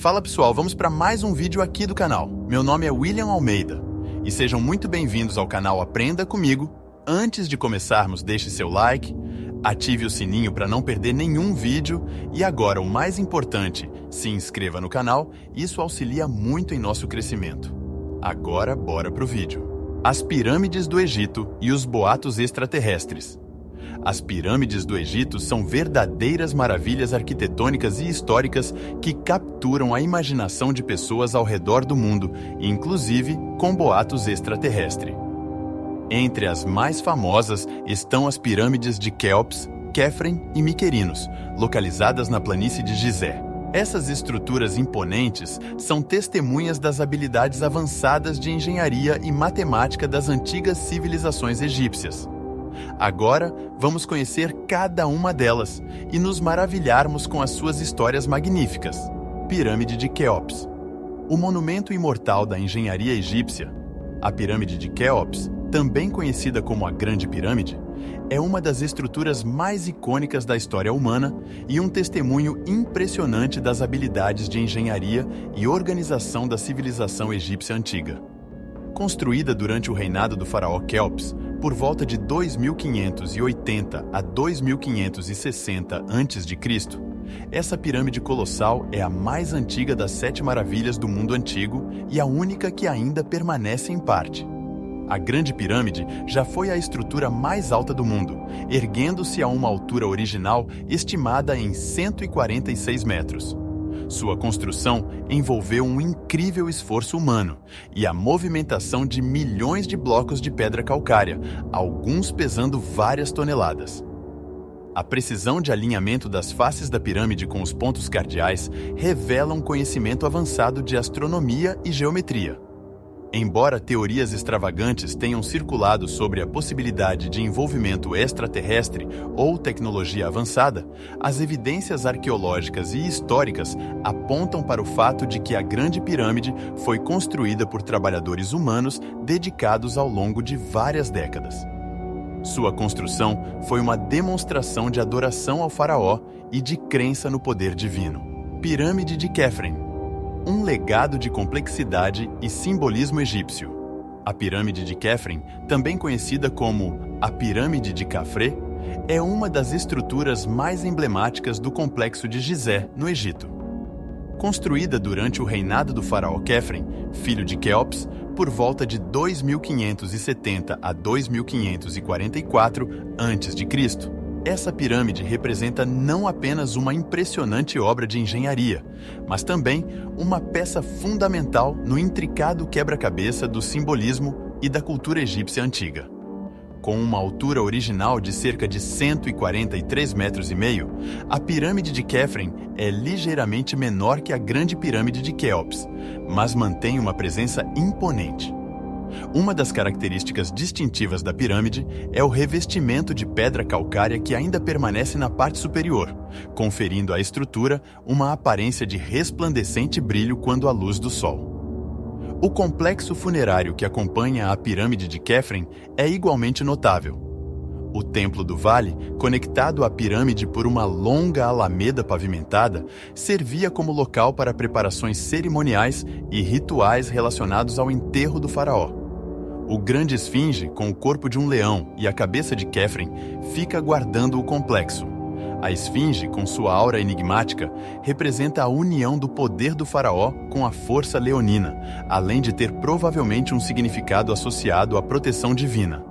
Fala pessoal, vamos para mais um vídeo aqui do canal. Meu nome é William Almeida e sejam muito bem-vindos ao canal Aprenda Comigo. Antes de começarmos, deixe seu like, ative o sininho para não perder nenhum vídeo e agora, o mais importante, se inscreva no canal, isso auxilia muito em nosso crescimento. Agora, bora pro vídeo. As pirâmides do Egito e os boatos extraterrestres. As pirâmides do Egito são verdadeiras maravilhas arquitetônicas e históricas que capturam a imaginação de pessoas ao redor do mundo, inclusive com boatos extraterrestres. Entre as mais famosas estão as pirâmides de Quéops, Quéfren e Miquerinos, localizadas na planície de Gizé. Essas estruturas imponentes são testemunhas das habilidades avançadas de engenharia e matemática das antigas civilizações egípcias. Agora, vamos conhecer cada uma delas e nos maravilharmos com as suas histórias magníficas. Pirâmide de Quéops. O monumento imortal da engenharia egípcia, a Pirâmide de Quéops, também conhecida como a Grande Pirâmide, é uma das estruturas mais icônicas da história humana e um testemunho impressionante das habilidades de engenharia e organização da civilização egípcia antiga. Construída durante o reinado do faraó Quéops, por volta de 2580 a 2560 a.C., essa pirâmide colossal é a mais antiga das 7 maravilhas do mundo antigo e a única que ainda permanece em parte. A Grande Pirâmide já foi a estrutura mais alta do mundo, erguendo-se a uma altura original estimada em 146 metros. Sua construção envolveu um incrível esforço humano e a movimentação de milhões de blocos de pedra calcária, alguns pesando várias toneladas. A precisão de alinhamento das faces da pirâmide com os pontos cardeais revela um conhecimento avançado de astronomia e geometria. Embora teorias extravagantes tenham circulado sobre a possibilidade de envolvimento extraterrestre ou tecnologia avançada, as evidências arqueológicas e históricas apontam para o fato de que a Grande Pirâmide foi construída por trabalhadores humanos dedicados ao longo de várias décadas. Sua construção foi uma demonstração de adoração ao faraó e de crença no poder divino. Pirâmide de Quéfren. Um legado de complexidade e simbolismo egípcio. A Pirâmide de Quéfren, também conhecida como a Pirâmide de Khafre, é uma das estruturas mais emblemáticas do complexo de Gizé, no Egito. Construída durante o reinado do faraó Quéfren, filho de Quéops, por volta de 2570 a 2544 a.C., essa pirâmide representa não apenas uma impressionante obra de engenharia, mas também uma peça fundamental no intricado quebra-cabeça do simbolismo e da cultura egípcia antiga. Com uma altura original de cerca de 143,5 metros, a Pirâmide de Quéfren é ligeiramente menor que a Grande Pirâmide de Quéops, mas mantém uma presença imponente. Uma das características distintivas da pirâmide é o revestimento de pedra calcária que ainda permanece na parte superior, conferindo à estrutura uma aparência de resplandecente brilho quando à luz do sol. O complexo funerário que acompanha a Pirâmide de Quéfren é igualmente notável. O Templo do Vale, conectado à pirâmide por uma longa alameda pavimentada, servia como local para preparações cerimoniais e rituais relacionados ao enterro do faraó. O grande esfinge, com o corpo de um leão e a cabeça de Quéfren, fica guardando o complexo. A esfinge, com sua aura enigmática, representa a união do poder do faraó com a força leonina, além de ter provavelmente um significado associado à proteção divina.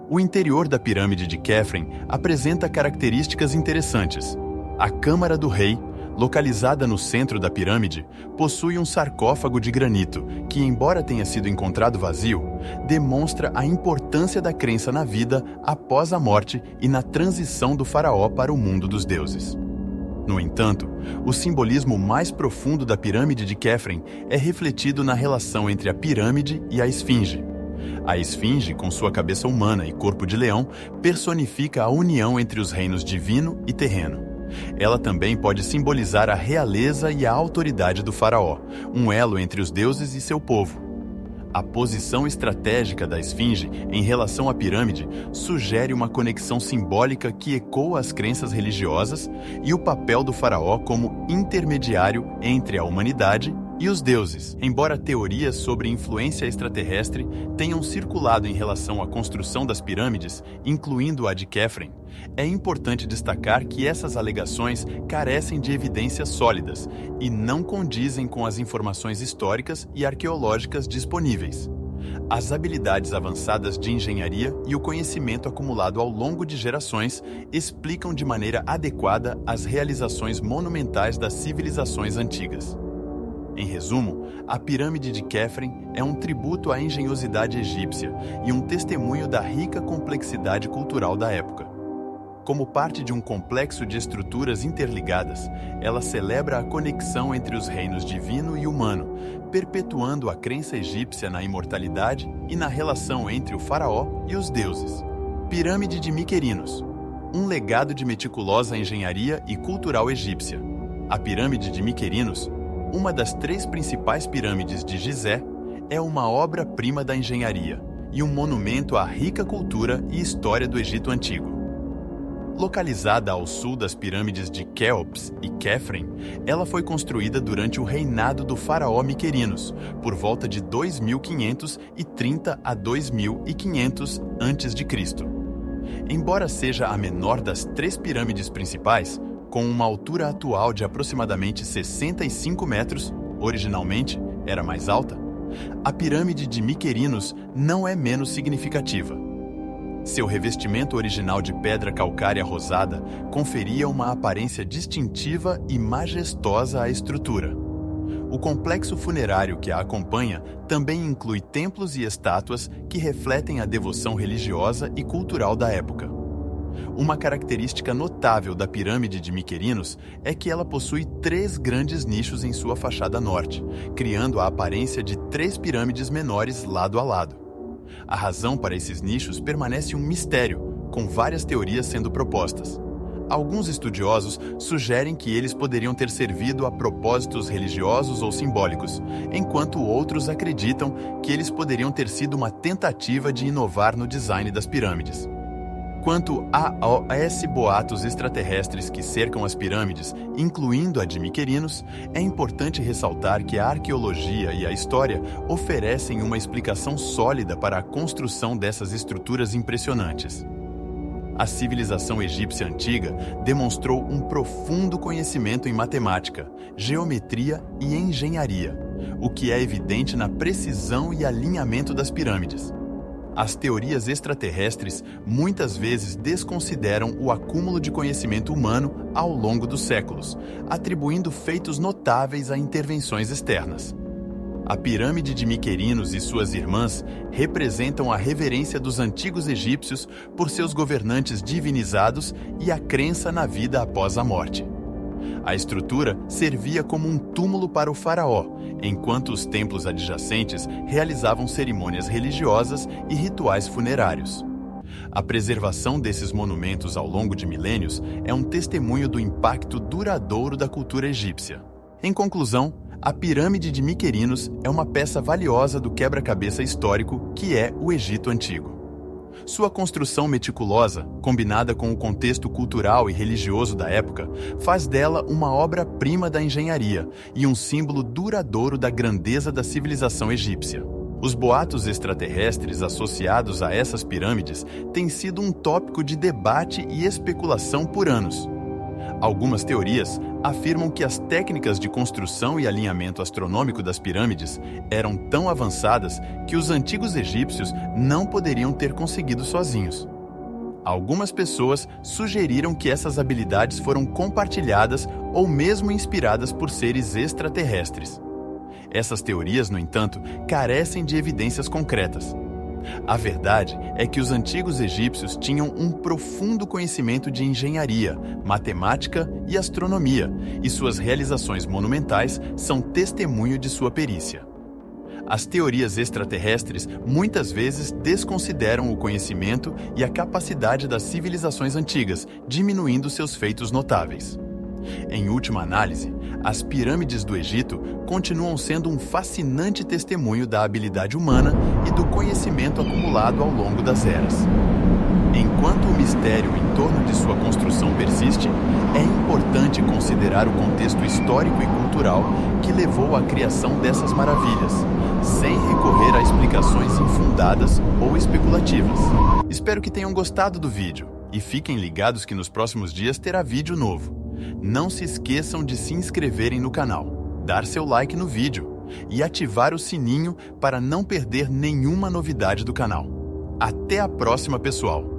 O interior da Pirâmide de Quéfren apresenta características interessantes. A Câmara do Rei, localizada no centro da pirâmide, possui um sarcófago de granito que, embora tenha sido encontrado vazio, demonstra a importância da crença na vida após a morte e na transição do faraó para o mundo dos deuses. No entanto, o simbolismo mais profundo da Pirâmide de Quéfren é refletido na relação entre a pirâmide e a esfinge. A esfinge, com sua cabeça humana e corpo de leão, personifica a união entre os reinos divino e terreno. Ela também pode simbolizar a realeza e a autoridade do faraó, um elo entre os deuses e seu povo. A posição estratégica da esfinge em relação à pirâmide sugere uma conexão simbólica que ecoa as crenças religiosas e o papel do faraó como intermediário entre a humanidade e os deuses. Embora teorias sobre influência extraterrestre tenham circulado em relação à construção das pirâmides, incluindo a de Khafre, é importante destacar que essas alegações carecem de evidências sólidas e não condizem com as informações históricas e arqueológicas disponíveis. As habilidades avançadas de engenharia e o conhecimento acumulado ao longo de gerações explicam de maneira adequada as realizações monumentais das civilizações antigas. Em resumo, a pirâmide de Khafre é um tributo à engenhosidade egípcia e um testemunho da rica complexidade cultural da época. Como parte de um complexo de estruturas interligadas, ela celebra a conexão entre os reinos divino e humano, perpetuando a crença egípcia na imortalidade e na relação entre o faraó e os deuses. Pirâmide de Miquerinos, um legado de meticulosa engenharia e cultural egípcia. A pirâmide de Miquerinos, uma das 3 principais pirâmides de Gizé, é uma obra-prima da engenharia e um monumento à rica cultura e história do Egito Antigo. Localizada ao sul das pirâmides de Quéops e Khafre, ela foi construída durante o reinado do faraó Miquerinos, por volta de 2530 a 2500 a.C. Embora seja a menor das 3 pirâmides principais, com uma altura atual de aproximadamente 65 metros, originalmente era mais alta, a pirâmide de Miquerinos não é menos significativa. Seu revestimento original de pedra calcária rosada conferia uma aparência distintiva e majestosa à estrutura. O complexo funerário que a acompanha também inclui templos e estátuas que refletem a devoção religiosa e cultural da época. Uma característica notável da pirâmide de Miquerinos é que ela possui 3 grandes nichos em sua fachada norte, criando a aparência de 3 pirâmides menores lado a lado. A razão para esses nichos permanece um mistério, com várias teorias sendo propostas. Alguns estudiosos sugerem que eles poderiam ter servido a propósitos religiosos ou simbólicos, enquanto outros acreditam que eles poderiam ter sido uma tentativa de inovar no design das pirâmides. Quanto aos boatos extraterrestres que cercam as pirâmides, incluindo a de Miquerinos, é importante ressaltar que a arqueologia e a história oferecem uma explicação sólida para a construção dessas estruturas impressionantes. A civilização egípcia antiga demonstrou um profundo conhecimento em matemática, geometria e engenharia, o que é evidente na precisão e alinhamento das pirâmides. As teorias extraterrestres muitas vezes desconsideram o acúmulo de conhecimento humano ao longo dos séculos, atribuindo feitos notáveis a intervenções externas. A pirâmide de Miquerinos e suas irmãs representam a reverência dos antigos egípcios por seus governantes divinizados e a crença na vida após a morte. A estrutura servia como um túmulo para o faraó, enquanto os templos adjacentes realizavam cerimônias religiosas e rituais funerários. A preservação desses monumentos ao longo de milênios é um testemunho do impacto duradouro da cultura egípcia. Em conclusão, a pirâmide de Miquerinos é uma peça valiosa do quebra-cabeça histórico que é o Egito Antigo. Sua construção meticulosa, combinada com o contexto cultural e religioso da época, faz dela uma obra-prima da engenharia e um símbolo duradouro da grandeza da civilização egípcia. Os boatos extraterrestres associados a essas pirâmides têm sido um tópico de debate e especulação por anos. Algumas teorias afirmam que as técnicas de construção e alinhamento astronômico das pirâmides eram tão avançadas que os antigos egípcios não poderiam ter conseguido sozinhos. Algumas pessoas sugeriram que essas habilidades foram compartilhadas ou mesmo inspiradas por seres extraterrestres. Essas teorias, no entanto, carecem de evidências concretas. A verdade é que os antigos egípcios tinham um profundo conhecimento de engenharia, matemática e astronomia, e suas realizações monumentais são testemunho de sua perícia. As teorias extraterrestres muitas vezes desconsideram o conhecimento e a capacidade das civilizações antigas, diminuindo seus feitos notáveis. Em última análise, as pirâmides do Egito continuam sendo um fascinante testemunho da habilidade humana e do conhecimento acumulado ao longo das eras. Enquanto o mistério em torno de sua construção persiste, é importante considerar o contexto histórico e cultural que levou à criação dessas maravilhas, sem recorrer a explicações infundadas ou especulativas. Espero que tenham gostado do vídeo e fiquem ligados que nos próximos dias terá vídeo novo. Não se esqueçam de se inscreverem no canal, dar seu like no vídeo e ativar o sininho para não perder nenhuma novidade do canal. Até a próxima, pessoal!